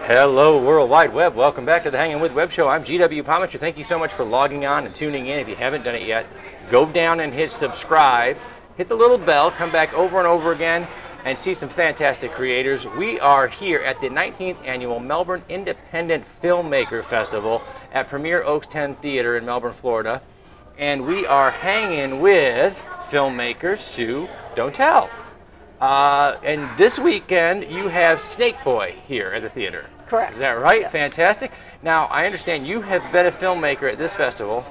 Hello, World Wide Web. Welcome back to the Hangin With Web Show. I'm GW Pomichter. Thank you so much for logging on and tuning in. If you haven't done it yet, go down and hit subscribe. Hit the little bell. Come back over and over again and see some fantastic creators. We are here at the 19th Annual Melbourne Independent Filmmaker Festival at Premier Oaks 10 Theater in Melbourne, Florida. And we are hanging with filmmakers Sue Dontell. And this weekend you have Snake Boy here at the theater. Correct. Is that right? Yes. Fantastic. Now, I understand you have been a filmmaker at this festival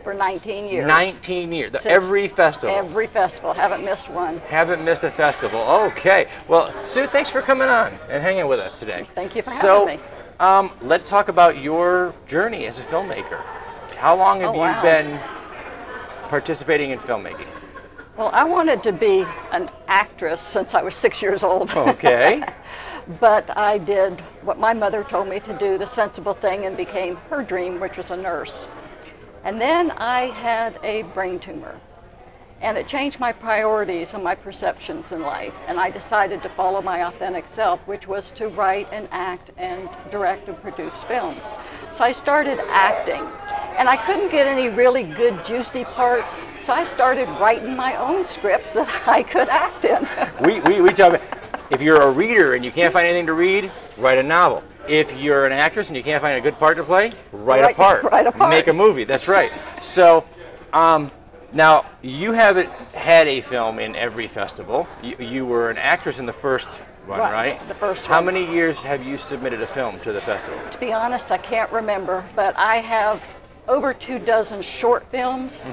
for 19 years. 19 years. Every festival. Every festival. Haven't missed one. Haven't missed a festival. Okay. Well, Sue, thanks for coming on and hanging with us today. Thank you for having me. Let's talk about your journey as a filmmaker. How long have you been participating in filmmaking? Well, I wanted to be an actress since I was 6 years old. Okay. But I did what my mother told me to do, the sensible thing, and became her dream, which was a nurse. And then I had a brain tumor. And it changed my priorities and my perceptions in life. And I decided to follow my authentic self, which was to write and act and direct and produce films. So I started acting. And I couldn't get any really good, juicy parts, so I started writing my own scripts that I could act in. we tell them, if you're a reader and you can't find anything to read, write a novel. If you're an actress and you can't find a good part to play, write a part. Write a part. Make a movie, that's right. So, now, you haven't had a film in every festival. You were an actress in the first one, right? The first one. How many years have you submitted a film to the festival? To be honest, I can't remember, but I have over 24 short films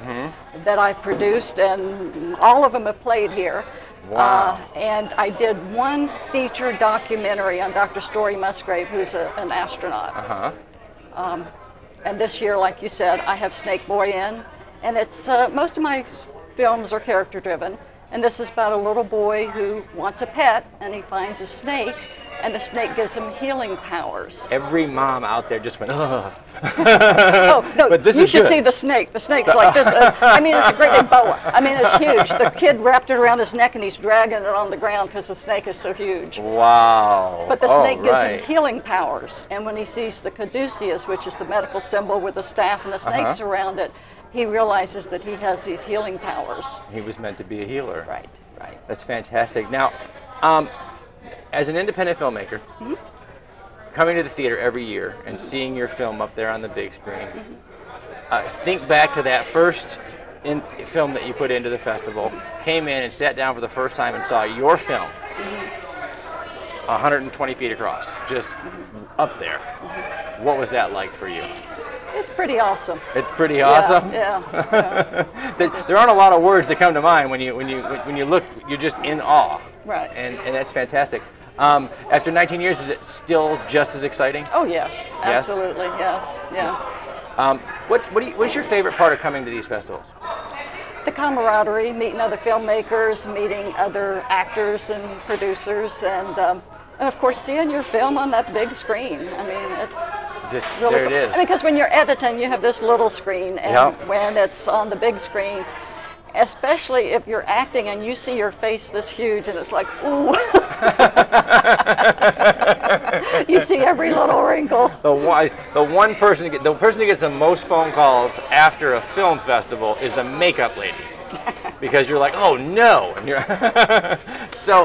that I produced, and all of them have played here. Wow. And I did one feature documentary on Dr. Story Musgrave, who's an astronaut. And this year, like you said, I have Snake Boy in, and it's most of my films are character driven. And this is about a little boy who wants a pet, and he finds a snake, and the snake gives him healing powers. Every mom out there just went, ugh. Oh, no, but this you is should good. see the snake. The snake's like this. I mean, it's a great big boa. I mean, it's huge. The kid wrapped it around his neck, and he's dragging it on the ground because the snake is so huge. Wow. But the snake gives him healing powers. And when he sees the caduceus, which is the medical symbol with the staff and the snakes around it, he realizes that he has these healing powers. He was meant to be a healer. Right, right. That's fantastic. Now, as an independent filmmaker, coming to the theater every year and seeing your film up there on the big screen, think back to that first film that you put into the festival, came in and sat down for the first time and saw your film 120 feet across, just up there. What was that like for you? It's pretty awesome. It's pretty awesome? Yeah. There aren't a lot of words that come to mind when you look, you're just in awe. Right. And that's fantastic. After 19 years, is it still just as exciting? Oh yes, absolutely, yes, yeah. What's your favorite part of coming to these festivals? The camaraderie, meeting other filmmakers, meeting other actors and producers, and of course seeing your film on that big screen. I mean, it's just really there cool. it is. I mean, because when you're editing, you have this little screen, and when it's on the big screen, especially if you're acting and you see your face this huge, and it's like, ooh. You see every little wrinkle. The person who gets the most phone calls after a film festival is the makeup lady, because you're like, oh no. And you're so,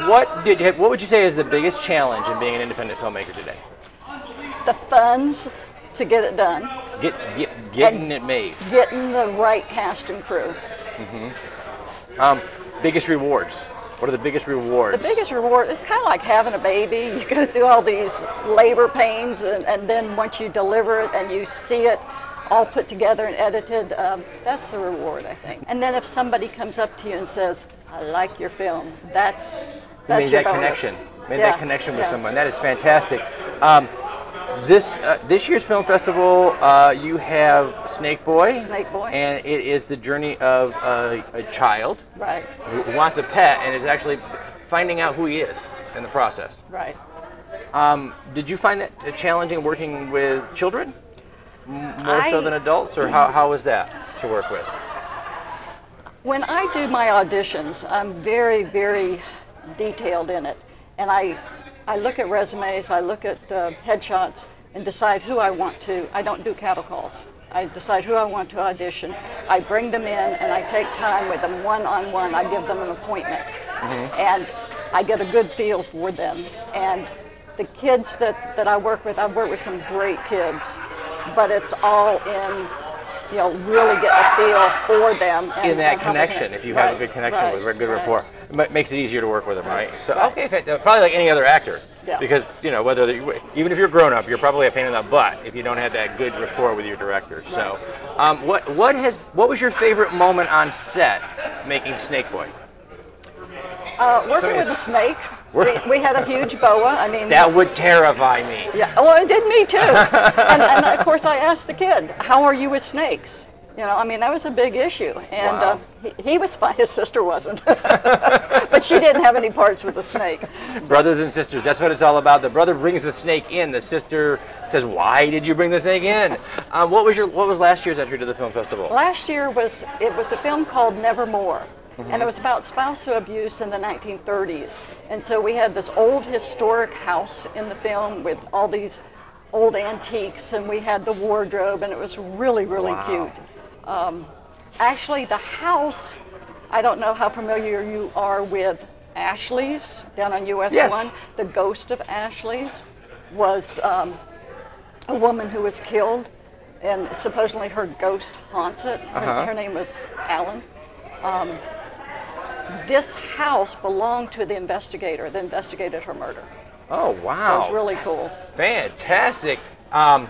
what would you say is the biggest challenge in being an independent filmmaker today? The funds to get it done. Getting it made. Getting the right cast and crew. Biggest rewards. What are the biggest rewards? The biggest reward is kind of like having a baby. You go through all these labor pains, and then once you deliver it and you see it all put together and edited, that's the reward, I think. And then if somebody comes up to you and says, I like your film, that's made your that bonus. connection. Made that connection with someone. That is fantastic. This year's film festival, you have Snake Boy. Snake Boy. And it is the journey of a child Right. who wants a pet and is actually finding out who he is in the process. Right. Did you find that challenging working with children more so than adults, or how was that to work with? When I do my auditions, I'm very, very detailed in it. And I look at resumes, I look at headshots, and decide who I want to. I don't do cattle calls. I decide who I want to audition. I bring them in, and I take time with them one-on-one. I give them an appointment. And I get a good feel for them. And the kids that I work with some great kids, but it's all in, you know, really get a feel for them. And, in that connection, if you have a good connection with a good rapport, it makes it easier to work with them, right? So, okay, probably like any other actor. Yeah. Because, you know, even if you're grown up, you're probably a pain in the butt if you don't have that good rapport with your director. Right. So, what was your favorite moment on set making Snake Boy? Working with a snake. We had a huge boa. I mean, that would terrify me. Yeah, well, it did me too. and of course, I asked the kid, "How are you with snakes?" You know, I mean, that was a big issue. And wow. He was fine. His sister wasn't, but she didn't have any parts with the snake. Brothers and sisters, that's what it's all about. The brother brings the snake in. The sister says, "Why did you bring the snake in?" What was last year's entry to the film festival? Last year was a film called Nevermore. And it was about spousal abuse in the 1930s. And so we had this old historic house in the film with all these old antiques, and we had the wardrobe, and it was really, really cute. Actually, the house, I don't know how familiar you are with Ashley's down on US 1. The ghost of Ashley's was a woman who was killed, and supposedly her ghost haunts it. Her name was Allen. This house belonged to the investigator that investigated her murder. Oh, wow. So it was really cool. Fantastic. All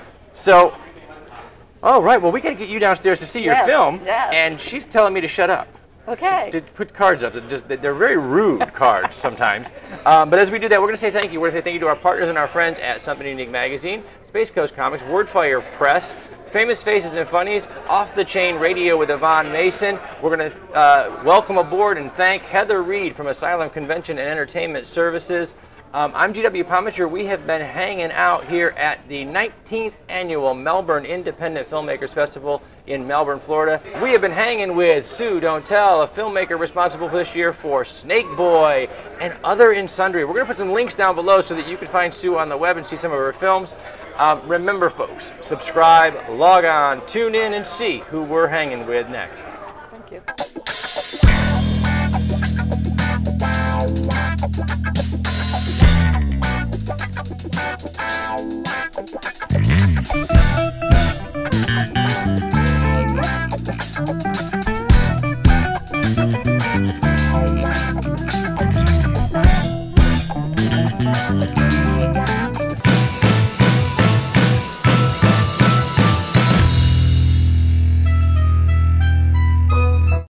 right, well, we got to get you downstairs to see your film. Yes. And she's telling me to shut up. Okay. To put cards up. They're very rude cards sometimes. But as we do that, we're going to say thank you. We're going to say thank you to our partners and our friends at Something Unique Magazine, Space Coast Comics, Wordfire Press, Famous Faces and Funnies, Off the Chain Radio with Yvonne Mason. We're going to welcome aboard and thank Heather Reed from Asylum Convention and Entertainment Services. I'm GW Pomichter. We have been hanging out here at the 19th Annual Melbourne Independent Filmmakers Festival in Melbourne, Florida. We have been hanging with Sue Dontell, a filmmaker responsible for this year for Snake Boy and Other in Sundry. We're going to put some links down below so that you can find Sue on the web and see some of her films. Remember, folks, subscribe, log on, tune in, and see who we're hanging with next. Thank you.